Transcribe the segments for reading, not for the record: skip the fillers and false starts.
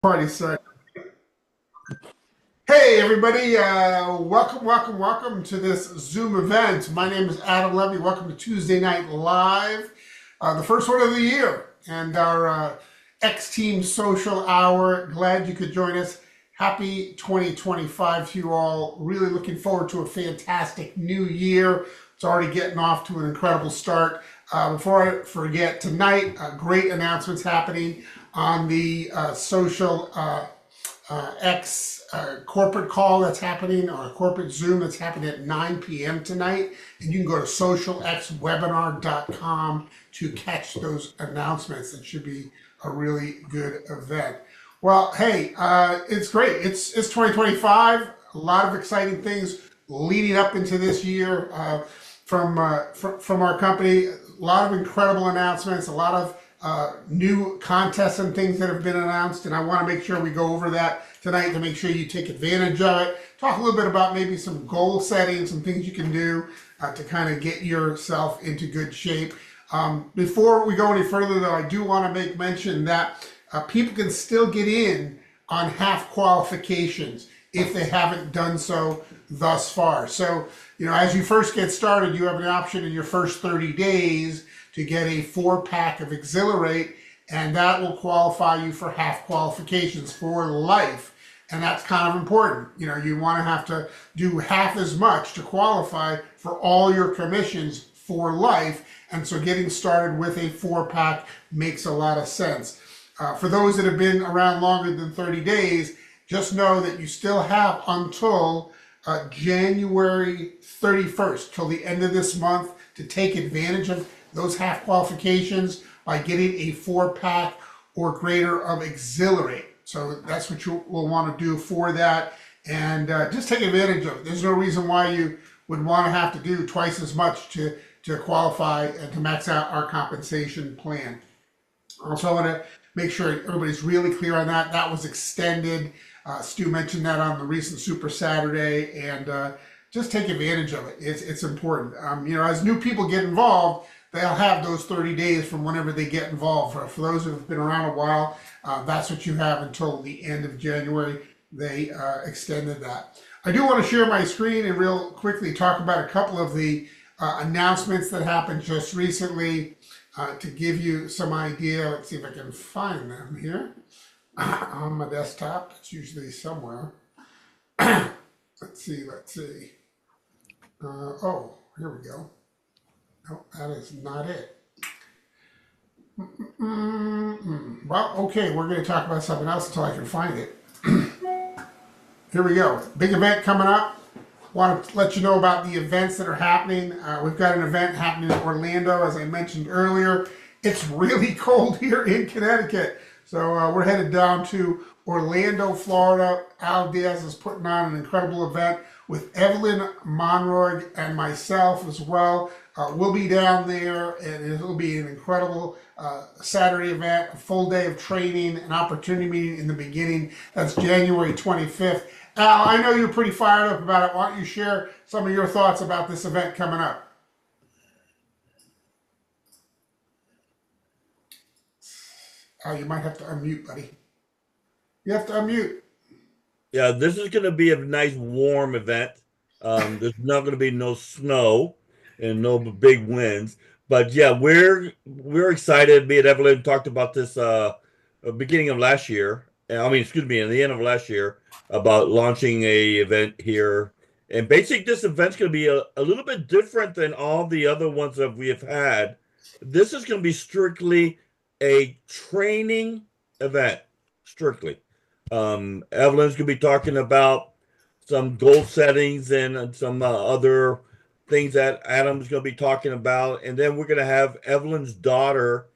Party started. Hey, everybody. Welcome to this Zoom event. My name is Adam Levy. Welcome to Tuesday Night Live, the first one of the year, and our X Team Social Hour. Glad you could join us. Happy 2025 to you all. Really looking forward to a fantastic new year. It's already getting off to an incredible start. Before I forget, tonight, great announcements happening on the social X corporate call that's happening, or a corporate Zoom that's happening at 9 p.m. tonight. And you can go to socialxwebinar.com to catch those announcements. It should be a really good event. Well, hey, it's great. It's 2025. A lot of exciting things leading up into this year from our company. A lot of incredible announcements. A lot of new contests and things that have been announced, and I want to make sure we go over that tonight to make sure you take advantage of it. Talk a little bit about maybe some goal setting, some things you can do to kind of get yourself into good shape. Before we go any further, though, I do want to make mention that people can still get in on half qualifications if they haven't done so thus far. So, as you first get started, you have an option in your first 30 days to get a 4-pack of Exhilarate, and that will qualify you for half qualifications for life. And that's kind of important. You want to have to do half as much to qualify for all your commissions for life. And so getting started with a 4-pack makes a lot of sense. For those that have been around longer than 30 days, just know that you still have until January 31st, till the end of this month, to take advantage of those half qualifications by getting a 4-pack or greater of Exhilarate. So that's what you will want to do for that, and just take advantage of it. There's no reason why you would want to have to do twice as much to qualify and to max out our compensation plan. Also, I want to make sure everybody's really clear on that. That was extended. Stu mentioned that on the recent Super Saturday, and just take advantage of it. It's important. As new people get involved, they'll have those 30 days from whenever they get involved. For those who have been around a while, that's what you have until the end of January. They extended that. I do want to share my screen and real quickly talk about a couple of the announcements that happened just recently to give you some idea. Let's see if I can find them here on my desktop. It's usually somewhere. Let's see. Oh, here we go. No, that is not it. Well, okay, we're going to talk about something else until I can find it. Here we go. Big event coming up. Want to let you know about the events that are happening. We've got an event happening in Orlando, as I mentioned earlier. It's really cold here in Connecticut. So we're headed down to Orlando, Florida. Al Diaz is putting on an incredible event with Evelyn Monroy and myself as well. We'll be down there, and it'll be an incredible Saturday event, a full day of training, an opportunity meeting in the beginning. That's January 25th. Al, I know you're pretty fired up about it. Why don't you share some of your thoughts about this event coming up? Oh, you might have to unmute, buddy. You have to unmute. Yeah, this is going to be a nice warm event. There's not going to be no snow and no big winds, but yeah, we're excited. Me and Evelyn talked about this beginning of last year. I mean, excuse me, in the end of last year about launching a event here. And basically, this event's going to be a little bit different than all the other ones that we have had. This is going to be strictly a training event, strictly. Evelyn's going to be talking about some goal settings and some other things that Adam's going to be talking about. And then we're going to have Evelyn's daughter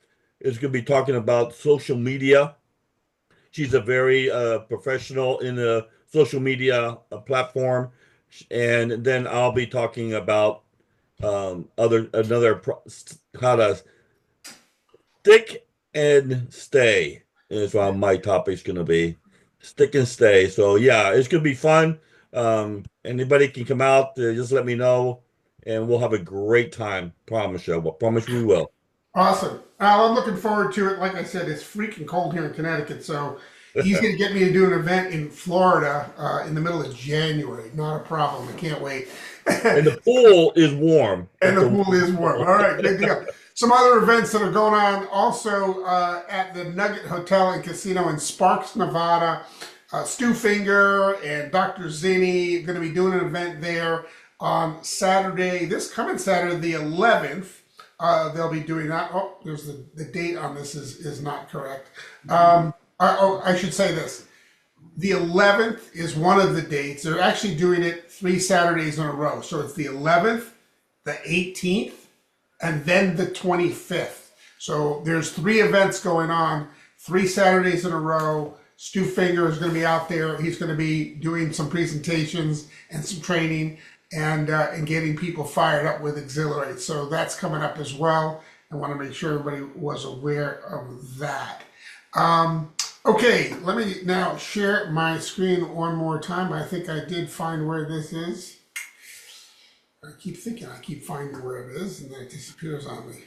is going to be talking about social media. She's a very professional in the social media platform. And then I'll be talking about how to stick and stay is what my topic's going to be. Stick and stay. So yeah, it's gonna be fun. Anybody can come out. Just let me know, and we'll have a great time. Promise you. Well, promise we will. Awesome. Al, I'm looking forward to it. Like I said, it's freaking cold here in Connecticut, so He's going to get me to do an event in Florida in the middle of January. Not a problem. I can't wait. And the pool is warm. And It's the a pool is warm. All right, good deal. Some other events that are going on also at the Nugget Hotel and Casino in Sparks, Nevada. Stu Finger and Dr. Zinni are going to be doing an event there on Saturday, this coming Saturday, the 11th. They'll be doing that. Oh, there's the date on this is not correct. I should say this. The 11th is one of the dates. They're actually doing it 3 Saturdays in a row. So it's the 11th, the 18th, and then the 25th. So there's 3 events going on, 3 Saturdays in a row. Stu Finger is going to be out there. He's going to be doing some presentations and some training and getting people fired up with Exhilarate. So that's coming up as well. I want to make sure everybody was aware of that. Okay, let me now share my screen one more time. I think I did find where this is. I keep thinking I keep finding where it is, and then it disappears on me.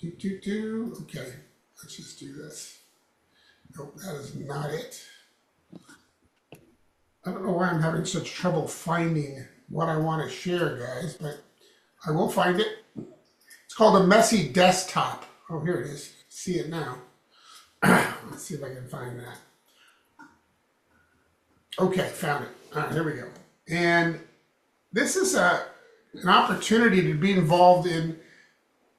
Okay, let's just do this. Nope, that is not it. I don't know why I'm having such trouble finding what I want to share, guys, but I will find it. It's called a messy desktop. Oh, here it is. See it now. Let's see if I can find that. Okay, found it. All right, here we go. And this is an opportunity to be involved in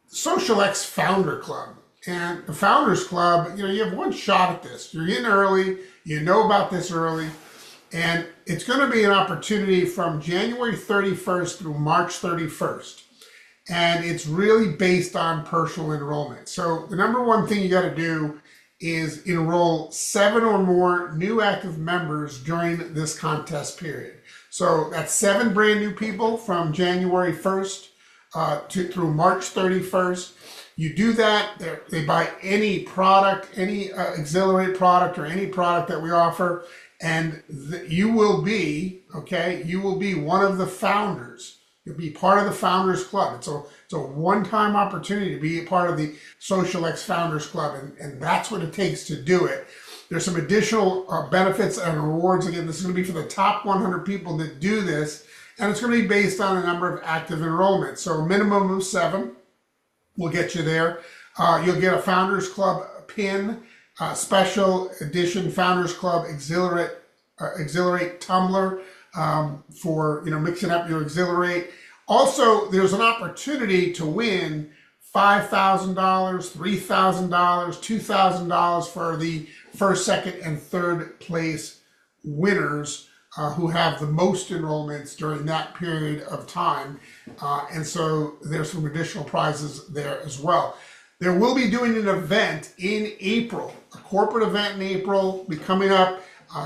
Social X Founder Club. And the Founders Club, you have one shot at this. You're in early, you know about this early, and it's going to be an opportunity from January 31st through March 31st. And it's really based on personal enrollment. So the number one thing you got to do is enroll 7 or more new active members during this contest period. So that's 7 brand new people from January 1st through March 31st. You do that, they buy any product, any Exhilarate product or any product that we offer, and you will be one of the founders. You'll be part of the Founders Club. It's a one-time opportunity to be a part of the Social X Founders Club, and that's what it takes to do it. There's some additional benefits and rewards. Again, this is going to be for the top 100 people that do this, and it's going to be based on a number of active enrollments. So a minimum of 7 will get you there. You'll get a Founders Club pin, special edition Founders Club Exhilarate tumbler for mixing up your Exhilarate. Also, there's an opportunity to win $5,000, $3,000, $2,000 for the first, second, and third place winners who have the most enrollments during that period of time. And so there's some additional prizes there as well. There will be doing an event in April, a corporate event in April will be coming up.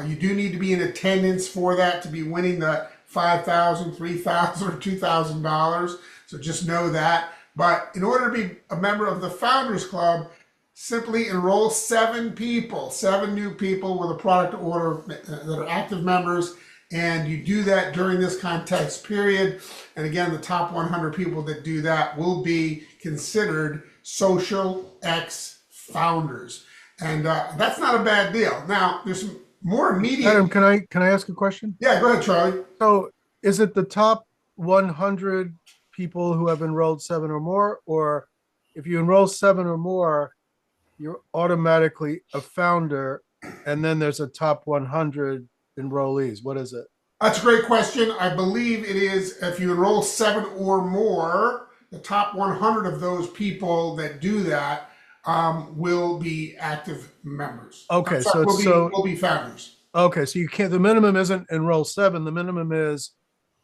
You do need to be in attendance for that to be winning the $5,000, $3,000, or $2,000. So just know that. But in order to be a member of the Founders Club, simply enroll 7 people, 7 new people with a product order that are active members. And you do that during this contest period. And again, the top 100 people that do that will be considered Social X founders. And that's not a bad deal. Now, there's some more immediate. Adam, can I ask a question? Yeah, go ahead, Charlie. So is it the top 100 people who have enrolled 7 or more, or if you enroll 7 or more, you're automatically a founder, and then there's a top 100 enrollees? What is it? That's a great question. I believe it is if you enroll 7 or more, the top 100 of those people that do that will be active members. Okay, will be founders. Okay, so you can't. The minimum isn't enroll 7. The minimum is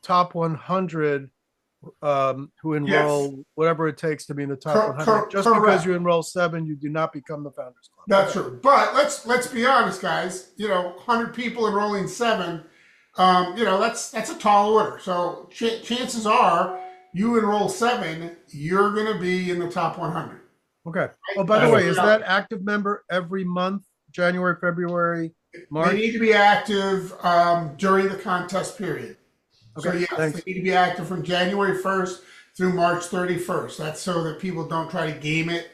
top 100 who enroll whatever it takes to be in the top 100. Just because you enroll 7, you do not become the Founders Club. That's true. But let's be honest, guys. 100 people enrolling 7. That's a tall order. So chances are, you enroll 7, you're going to be in the top 100. Okay. Oh, by the way, is that active member every month? January, February, March? They need to be active during the contest period. Okay, So yes, thanks. they need to be active from January 1st through March 31st. That's so that people don't try to game it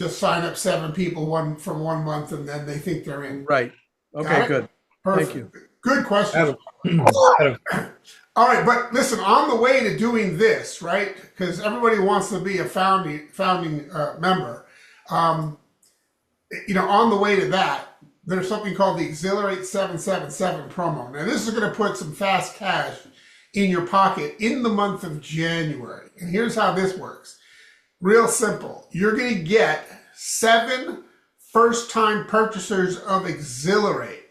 just sign up 7 people from 1 month and then they think they're in. Right. Got Okay, it? good. Perfect. you. Good question. Adam, Adam, All right, but listen, on the way to doing this, right? Because everybody wants to be a founding member. Um, on the way to that, there's something called the Exhilarate 777 promo. Now, this is going to put some fast cash in your pocket in the month of January. And here's how this works. Real simple. You're going to get 7 first-time purchasers of Exhilarate.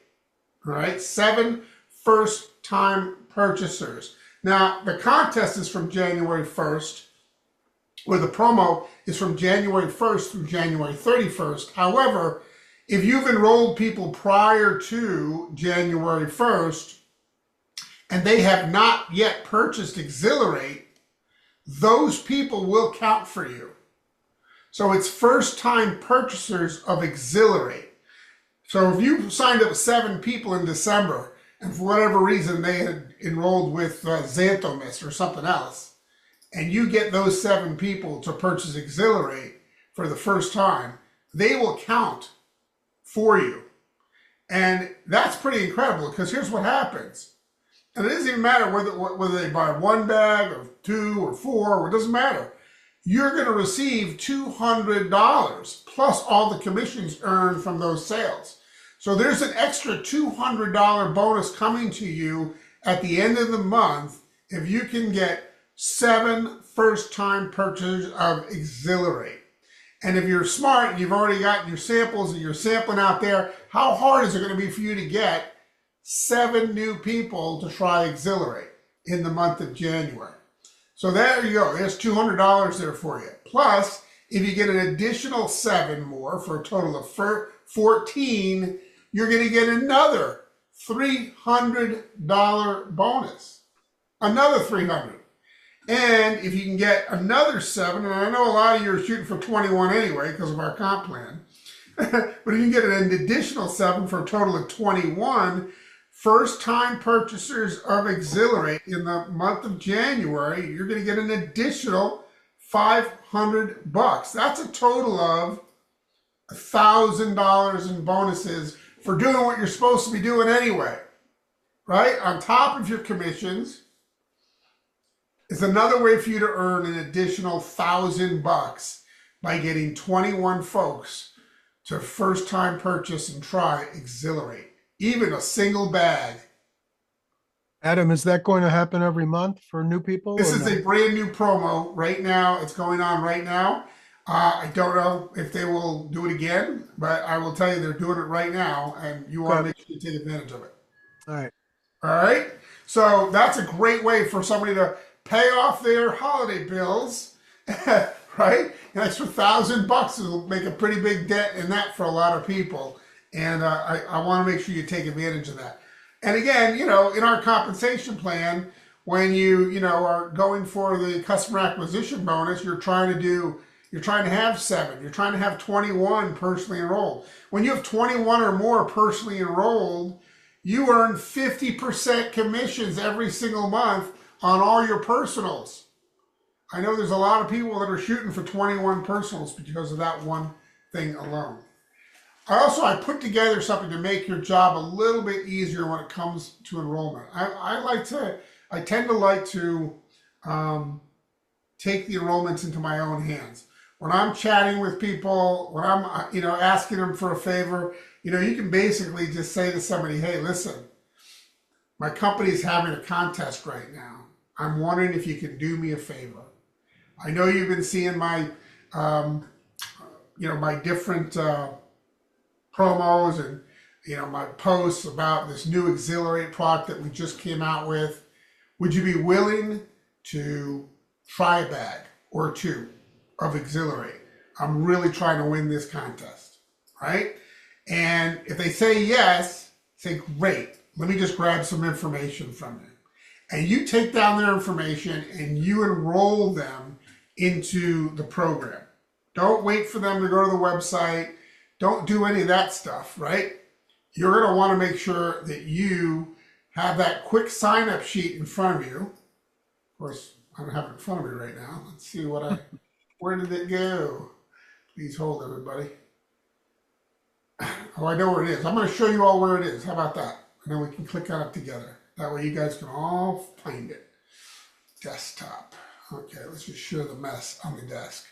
All right, 7 first-time purchasers. Now, the contest is from January 1st, or the promo is from January 1st through January 31st. However, if you've enrolled people prior to January 1st and they have not yet purchased Exhilarate, those people will count for you. So it's first-time purchasers of Exhilarate. So if you signed up 7 people in December and for whatever reason they had enrolled with Xanthomist or something else, and you get those 7 people to purchase Exhilarate for the first time, they will count for you. And that's pretty incredible because here's what happens. And it doesn't even matter whether they buy 1 bag or 2 or 4, or it doesn't matter. You're going to receive $200 plus all the commissions earned from those sales. So there's an extra $200 bonus coming to you at the end of the month if you can get 7 first-time purchases of Exhilarate. And if you're smart and you've already gotten your samples and you're sampling out there, how hard is it going to be for you to get 7 new people to try Exhilarate in the month of January? So there you go. There's $200 there for you. Plus, if you get an additional 7 more for a total of 14, you're going to get another $300 bonus. Another $300. And if you can get another 7, and I know a lot of you are shooting for 21 anyway because of our comp plan, but if you can get an additional 7 for a total of 21, first-time purchasers of Exhilarate in the month of January, you're going to get an additional $500. That's a total of $1,000 in bonuses for doing what you're supposed to be doing anyway, right? On top of your commissions, is another way for you to earn an additional $1,000 by getting 21 folks to first-time purchase and try Exhilarate, even a single bag. Adam, is that going to happen every month for new people? This or is no? a brand new promo right now. It's going on right now. I don't know if they will do it again, but I will tell you they're doing it right now, and you want to make sure you take advantage of it. All right. All right? So that's a great way for somebody to pay off their holiday bills, right? An extra $1,000 will make a pretty big dent in that for a lot of people. And I want to make sure you take advantage of that. And again, in our compensation plan, when you are going for the customer acquisition bonus, you're trying to have 7. You're trying to have 21 personally enrolled. When you have 21 or more personally enrolled, you earn 50% commissions every single month on all your personals. I know there's a lot of people that are shooting for 21 personals because of that one thing alone. I put together something to make your job a little bit easier when it comes to enrollment. I tend to like to take the enrollments into my own hands. When I'm chatting with people, when I'm asking them for a favor, you can basically just say to somebody, hey, listen, my company's having a contest right now. I'm wondering if you can do me a favor. I know you've been seeing my, my different promos and, my posts about this new Exhilarate product that we just came out with. Would you be willing to try a bag or 2 of Exhilarate? I'm really trying to win this contest, right? And if they say yes, say, great, let me just grab some information from them. And you take down their information and you enroll them into the program. Don't wait for them to go to the website. Don't do any of that stuff, right? You're going to want to make sure that you have that quick sign-up sheet in front of you. Of course, I don't have it in front of me right now. Let's see where did it go? Please hold, everybody. Oh, I know where it is. I'm going to show you all where it is. How about that? And then we can click on it together. That way you guys can all find it. Desktop. Okay, let's just show the mess on the desk.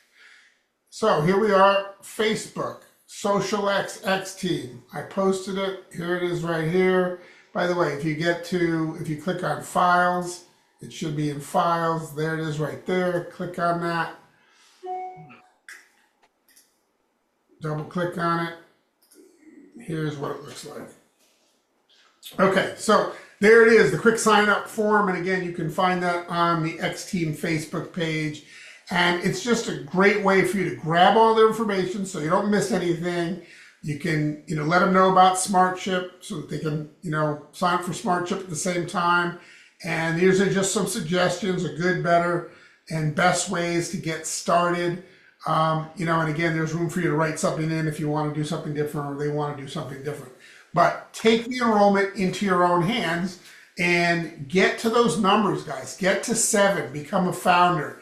So here we are, Facebook, SocialX X Team. I posted it. Here it is right here. By the way, if you click on Files, it should be in Files. There it is right there. Click on that. Double click on it. Here's what it looks like. Okay, so there it is, the quick sign up form. And again, you can find that on the X Team Facebook page. And it's just a great way for you to grab all the information so you don't miss anything. You can, let them know about SmartShip so that they can, sign up for SmartShip at the same time. And these are just some suggestions of good, better, and best ways to get started. And again, there's room for you to write something in if you want to do something different or they want to do something different. But take the enrollment into your own hands and get to those numbers, guys. Get to 7, become a founder.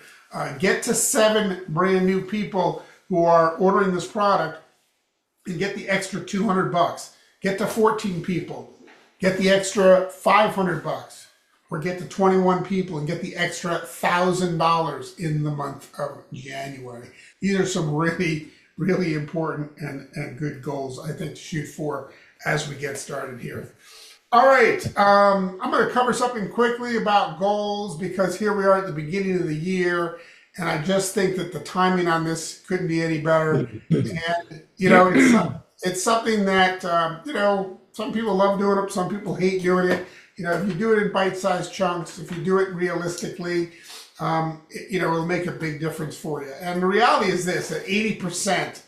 Get to 7 brand new people who are ordering this product and get the extra $200. Get to 14 people, get the extra $500. Or get to 21 people and get the extra $1,000 in the month of January. These are some really, really important and good goals, I think, to shoot for as we get started here. All right, I'm going to cover something quickly about goals because here we are at the beginning of the year, and I just think that the timing on this couldn't be any better. And, it's something that, some people love doing it, some people hate doing it. If you do it in bite-sized chunks, if you do it realistically, it'll make a big difference for you. And the reality is this, that 80%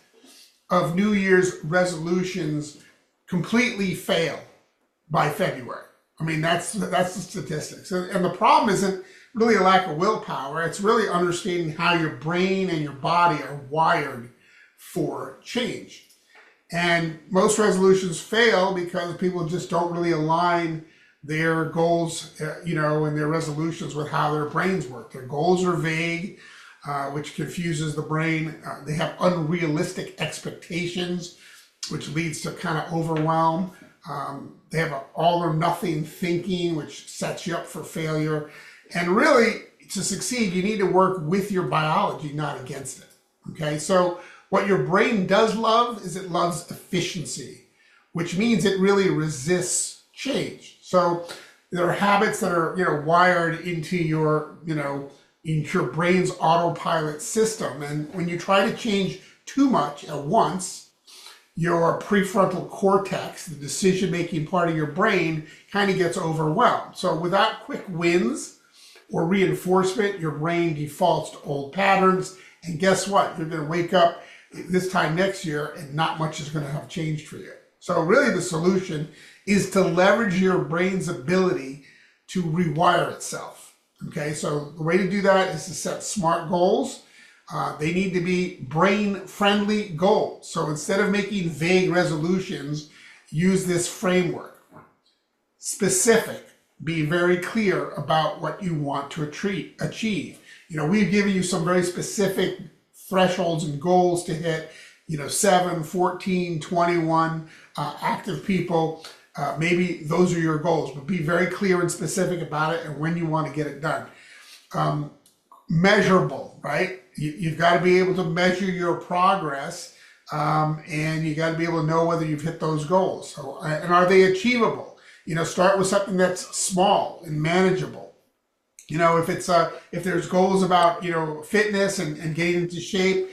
of New Year's resolutions completely fail by February. I mean, that's the statistics. And the problem isn't really a lack of willpower. It's really understanding how your brain and your body are wired for change. And most resolutions fail because people just don't really align their goals, and their resolutions with how their brains work. Their goals are vague, which confuses the brain. They have unrealistic expectations, which leads to kind of overwhelm. They have an all or nothing thinking, which sets you up for failure. And really, to succeed, you need to work with your biology, not against it. Okay, so what your brain does love is it loves efficiency, which means it really resists change. So there are habits that are, wired into your, into your brain's autopilot system. And when you try to change too much at once, your prefrontal cortex, the decision-making part of your brain, kind of gets overwhelmed. So without quick wins or reinforcement, your brain defaults to old patterns. And guess what? You're going to wake up this time next year and not much is going to have changed for you. So really the solution is to leverage your brain's ability to rewire itself. Okay, so the way to do that is to set SMART goals. They need to be brain-friendly goals. So instead of making vague resolutions, use this framework. Specific, be very clear about what you want to achieve. We've given you some very specific thresholds and goals to hit, 7, 14, 21 active people. Maybe those are your goals, but be very clear and specific about it and when you want to get it done. Measurable, right? You've got to be able to measure your progress, and you got to be able to know whether you've hit those goals. So, and are they achievable? Start with something that's small and manageable. If there's goals about fitness and getting into shape,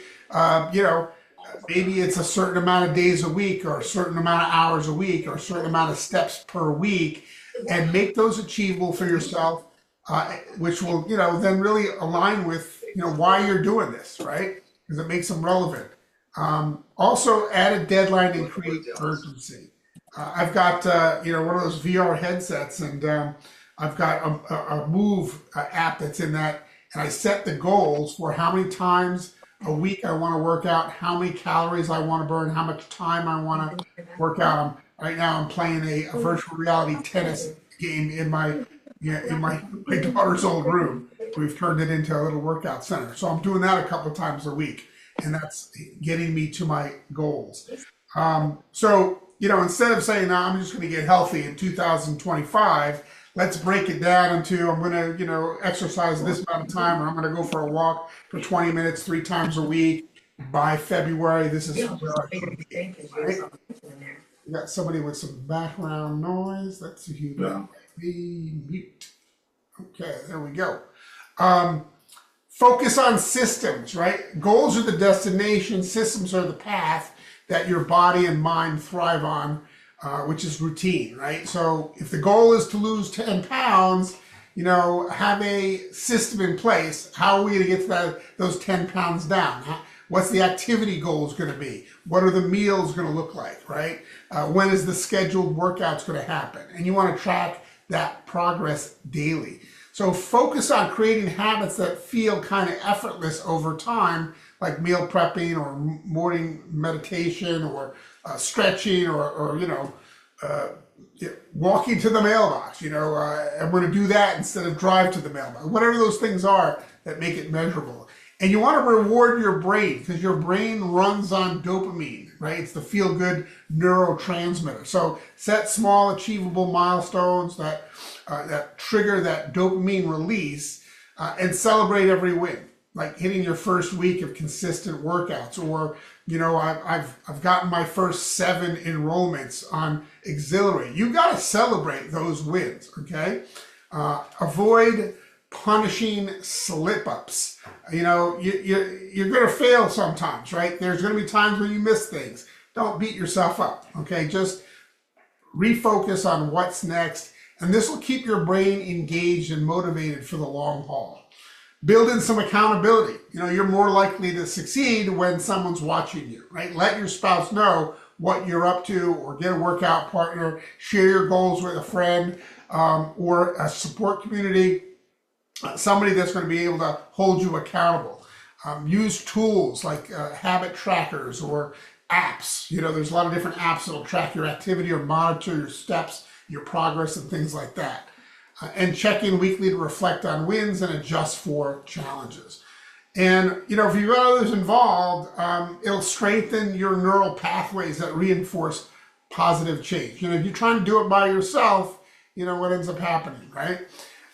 maybe it's a certain amount of days a week or a certain amount of hours a week or a certain amount of steps per week, and make those achievable for yourself, which will, then really align with, why you're doing this, right? Because it makes them relevant. Also add a deadline and create urgency. I've got, one of those VR headsets, and I've got a Move app that's in that, and I set the goals for how many times a week I want to work out, how many calories I want to burn, how much time I want to work out. Right now I'm playing a virtual reality tennis game in my daughter's old room. We've turned it into a little workout center. So I'm doing that a couple of times a week. and that's getting me to my goals. So, instead of saying, no, I'm just going to get healthy in 2025, let's break it down into I'm going to, exercise this amount of time, or I'm going to go for a walk for 20 minutes 3 times a week. By February, this is where I should be, right? We got somebody with some background noise. Let's see who that might be. Mute. Okay, there we go. Focus on systems, right? Goals are the destination, systems are the path that your body and mind thrive on, which is routine, right? So if the goal is to lose 10 pounds, have a system in place. How are we going to get to those 10 pounds down? What's the activity goals going to be? What are the meals going to look like, right? When is the scheduled workouts going to happen? And you want to track that progress daily. So focus on creating habits that feel kind of effortless over time, like meal prepping or morning meditation or stretching or walking to the mailbox. I'm going to do that instead of drive to the mailbox. Whatever those things are that make it measurable. And you want to reward your brain because your brain runs on dopamine, right? It's the feel-good neurotransmitter. So set small, achievable milestones that trigger that dopamine release, and celebrate every win, like hitting your first week of consistent workouts, or I've gotten my first 7 enrollments on Auxiliary. You got to celebrate those wins, okay? Avoid punishing slip-ups. You're going to fail sometimes, right? There's going to be times when you miss things. Don't beat yourself up, okay? Just refocus on what's next, and this will keep your brain engaged and motivated for the long haul. Build in some accountability. You're more likely to succeed when someone's watching you, right? Let your spouse know what you're up to, or get a workout partner, share your goals with a friend, or a support community. Somebody that's going to be able to hold you accountable. Use tools like habit trackers or apps. There's a lot of different apps that will track your activity or monitor your steps, your progress, and things like that. And check in weekly to reflect on wins and adjust for challenges. And, if you've got others involved, it'll strengthen your neural pathways that reinforce positive change. If you're trying to do it by yourself, what ends up happening, right?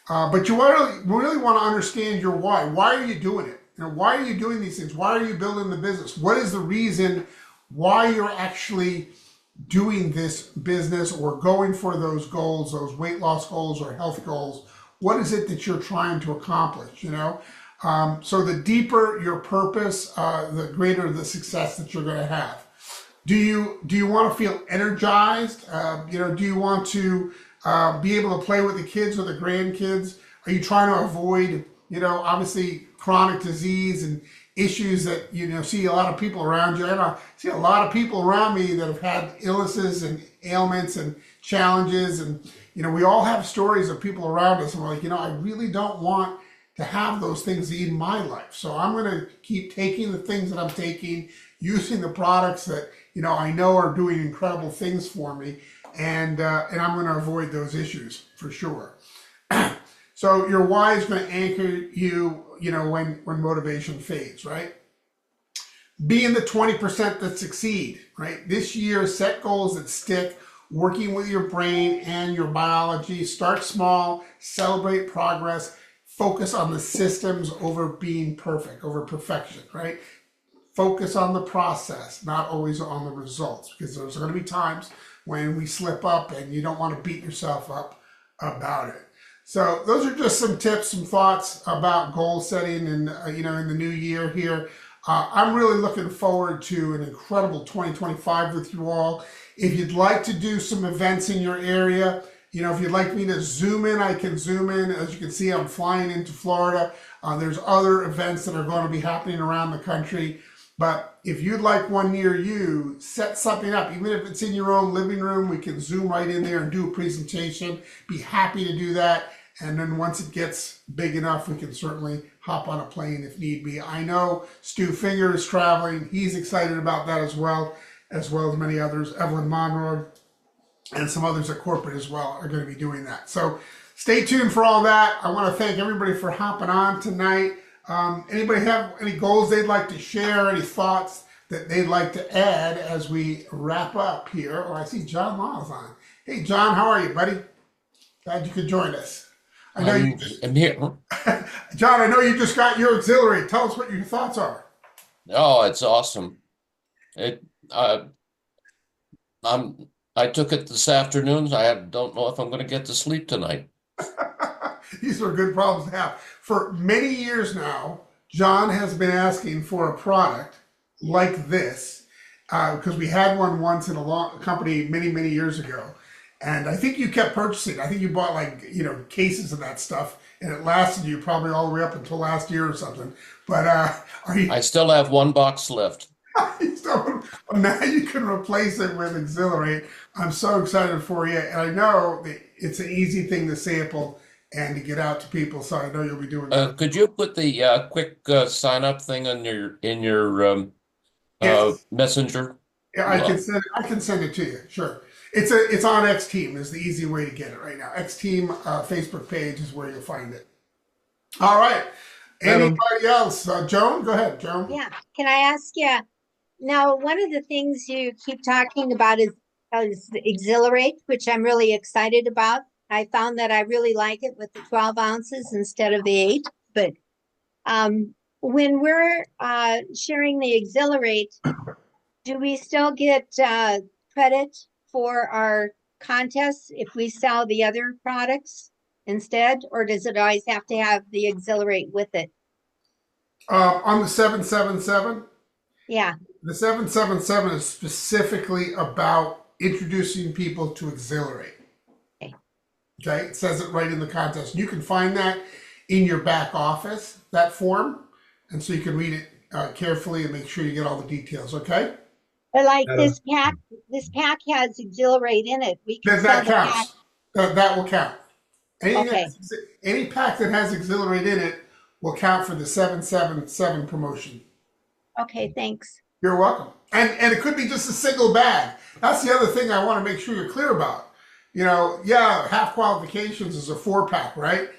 But you really want to understand your why. Why are you doing it? Why are you doing these things? Why are you building the business? What is the reason why you're actually doing this business or going for those goals, those weight loss goals or health goals? What is it that you're trying to accomplish? So the deeper your purpose, the greater the success that you're going to have. Do you want to feel energized? Do you want to be able to play with the kids or the grandkids? Are you trying to avoid, obviously chronic disease and issues that, see a lot of people around you? I see a lot of people around me that have had illnesses and ailments and challenges. And, we all have stories of people around us. And we're like, I really don't want to have those things in my life. So I'm going to keep taking the things that I'm taking, using the products that, I know are doing incredible things for me. And I'm going to avoid those issues for sure. So your why is going to anchor you, when motivation fades, right? Be in the 20% that succeed, right? This year, set goals that stick, working with your brain and your biology. Start small, celebrate progress, focus on the systems over being perfect, over perfection, right? Focus on the process, not always on the results, because there's going to be times when we slip up and you don't want to beat yourself up about it. So those are just some tips, some thoughts about goal setting and, in the new year here. I'm really looking forward to an incredible 2025 with you all. If you'd like to do some events in your area, if you'd like me to zoom in, I can zoom in. As you can see, I'm flying into Florida. There's other events that are going to be happening around the country. But if you'd like one near you, set something up. Even if it's in your own living room, we can zoom right in there and do a presentation. Be happy to do that. And then once it gets big enough, we can certainly hop on a plane if need be. I know Stu Finger is traveling. He's excited about that as well as many others. Evelyn Monroe and some others at corporate as well are going to be doing that. So stay tuned for all that. I want to thank everybody for hopping on tonight. Anybody have any goals they'd like to share? Any thoughts that they'd like to add as we wrap up here? Oh, I see John Law's on. Hey, John, how are you, buddy? Glad you could join us. I know you just, I'm here. John, I know you just got your auxiliary. Tell us what your thoughts are. Oh, it's awesome. It I took it this afternoon. Don't know if I'm going to get to sleep tonight. These are good problems to have. For many years now, John has been asking for a product like this because we had one once in a company many years ago, and I think you kept purchasing. I think you bought cases of that stuff, and it lasted you probably all the way up until last year or something. But are you? I still have one box left. So now you can replace it with Exhilarate. I'm so excited for you, and I know that it's an easy thing to sample and to get out to people. So I know you'll be doing that. Could you put the quick sign up thing on in your Yes. messenger? Yeah, I can send it to you. Sure. It's on X Team is the easy way to get it right now. X Team Facebook page is where you'll find it. All right. Adam. Anybody else? Joan, go ahead, Joan. Yeah, can I ask you, now, one of the things you keep talking about is the Exhilarate, which I'm really excited about. I found that I really like it with the 12 ounces instead of the 8. But when we're sharing the Exhilarate, do we still get credit for our contests if we sell the other products instead? Or does it always have to have the Exhilarate with it? On the 777, Yeah, the 777 is specifically about introducing people to Exhilarate. Okay, it says it right in the contest. You can find that in your back office, that form, and so you can read it carefully and make sure you get all the details. Okay, but like Adam. this pack has Exhilarate in it. We can then sell that the pack. counts. That will count. Okay. Any pack that has Exhilarate in it will count for the 777 promotion. Okay, thanks. You're welcome. And it could be just a single bag. That's the other thing I want to make sure you're clear about. Half qualifications is a 4-pack, right?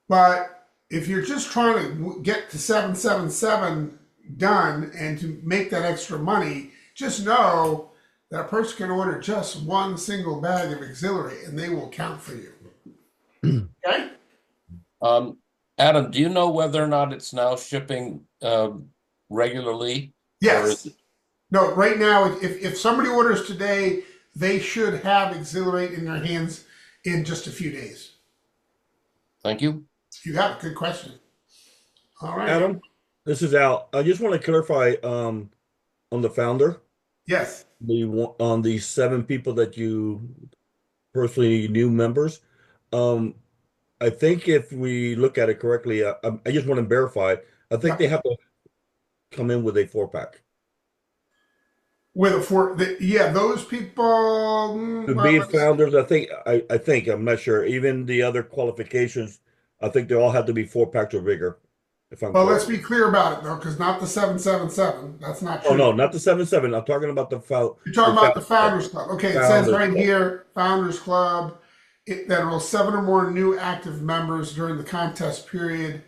But if you're just trying to get to 777 done and to make that extra money, just know that a person can order just one single bag of Exhilarate and they will count for you. Okay? Adam, do you know whether or not it's now shipping regularly? Yes. No, right now, if somebody orders today, they should have Exhilarate in their hands in just a few days. Thank you. You got a good question. All right. Adam, this is Al. I just want to clarify on the founder, Yes. on the 7 people that you personally knew members. I think if we look at it correctly, I just want to verify. I think they have to come in with a 4-pack. With a 4, those people. To well, be let's- founders, I think, I'm not sure. Even the other qualifications, I think they all have to be 4-packs or bigger. If I'm Well, correct. let's be clear about it though, because not the 777. That's not true. Oh no, not the 7-7. I'm talking about the You're talking about the Founders Founders Club. Okay, it says Founders right Club. here, Founders Club, that enrolls 7 or more new active members during the contest period.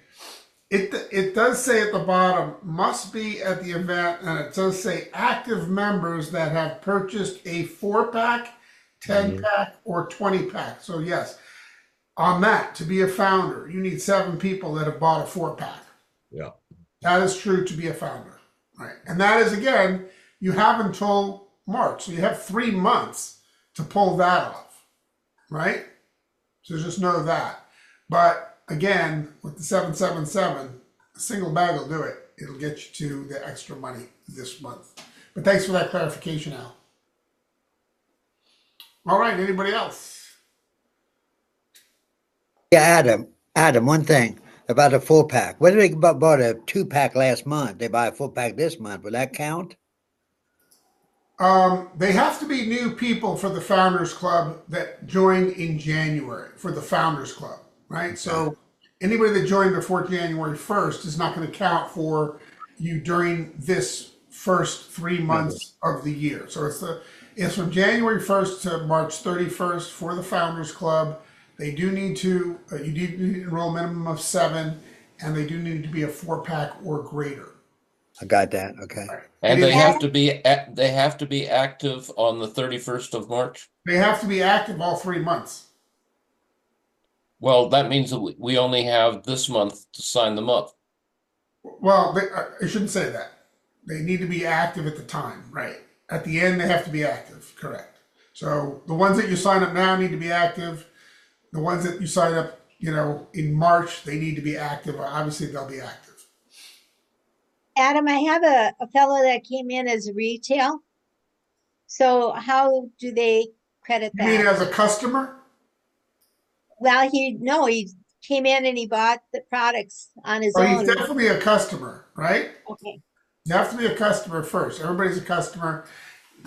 It does say at the bottom, must be at the event, and it does say active members that have purchased a 4-pack, 10-pack, or 20-pack. So yes, on that, to be a founder, you need 7 people that have bought a 4-pack. Yeah. That is true to be a founder, right? And that is, again, you have until March. So you have 3 months to pull that off, right? So just know that. But again, with the 777, a single bag will do it. It'll get you to the extra money this month. But thanks for that clarification, Al. All right, anybody else? Yeah, Adam, one thing about a 4-pack. Whether they bought a 2-pack last month, they buy a 4-pack this month, will that count? They have to be new people for the Founders Club that joined in January for the Founders Club, right? So anybody that joined before January 1st is not going to count for you during this first 3 months of the year. So it's from January 1st to March 31st for the Founders Club. They do need to, you need to enroll a minimum of 7, and they do need to be a 4-pack or greater. I got that. Okay. And It they is- have to be they have to be active on the 31st of March. They have to be active all 3 months. Well, that means that we only have this month to sign them up. Well, I shouldn't say that. They need to be active at the time, right? At the end, they have to be active, correct. So the ones that you sign up now need to be active. The ones that you sign up, in March, they need to be active. Obviously, they'll be active. Adam, I have a fellow that came in as retail. So how do they credit You mean that? as a customer? Well, he came in and he bought the products on his Or he's own. definitely a customer, right? Okay, You have to be a customer first. Everybody's a customer.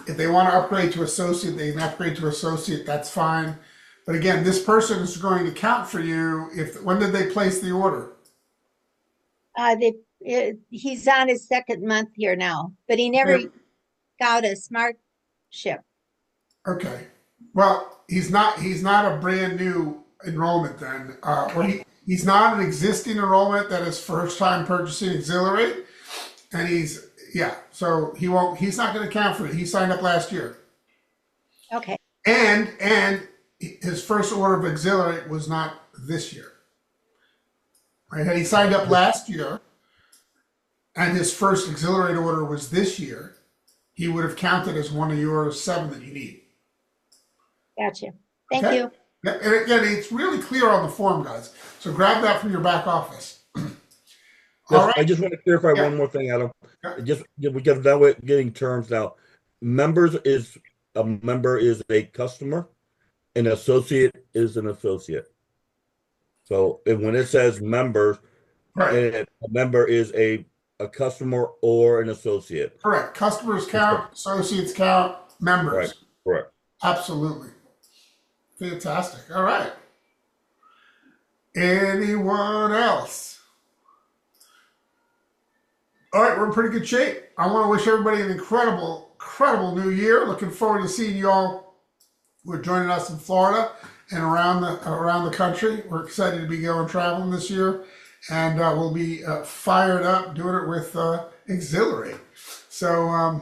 If they want to upgrade to associate, they can upgrade to associate. That's fine. But again, this person is going to count for you. When did they place the order? he's on his second month here now, but he never Okay. got a smart ship. Okay. Well, he's not a brand new enrollment then. Or he's not an existing enrollment that is first time purchasing Exhilarate. And so he's not going to count for it. He signed up last year. Okay, And his first order of Exhilarate was not this year. Right? Had he signed up last year and his first Exhilarate order was this year, he would have counted as one of your 7 that you need. gotcha. Thank Okay. you. And again, it's really clear on the form, guys. So grab that from your back office. All right. I just want to clarify Yeah. one more thing, Adam. Yeah. We get now we're getting terms now. A member is a customer, an associate is an associate. So when it says members, Right. a member is a customer or an associate. Correct. Customers count, associates count, members. Right. Correct. Absolutely. Fantastic. All right. Anyone else? All right, we're in pretty good shape. I want to wish everybody an incredible new year. Looking forward to seeing you all who are joining us in Florida and around the country. We're excited to be going traveling this year, and we'll be fired up doing it with Exhilarate. So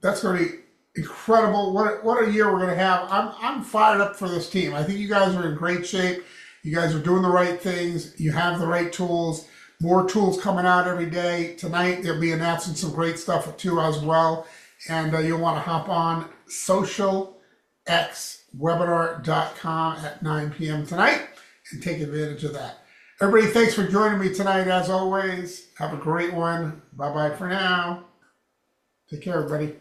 that's going to be incredible. What a year we're going to have. I'm fired up for this team. I think you guys are in great shape. You guys are doing the right things. You have the right tools. More tools coming out every day. Tonight, they'll be announcing some great stuff at 2 as well. And you'll want to hop on socialxwebinar.com at 9 p.m. tonight and take advantage of that. Everybody, thanks for joining me tonight. As always, have a great one. Bye-bye for now. Take care, everybody.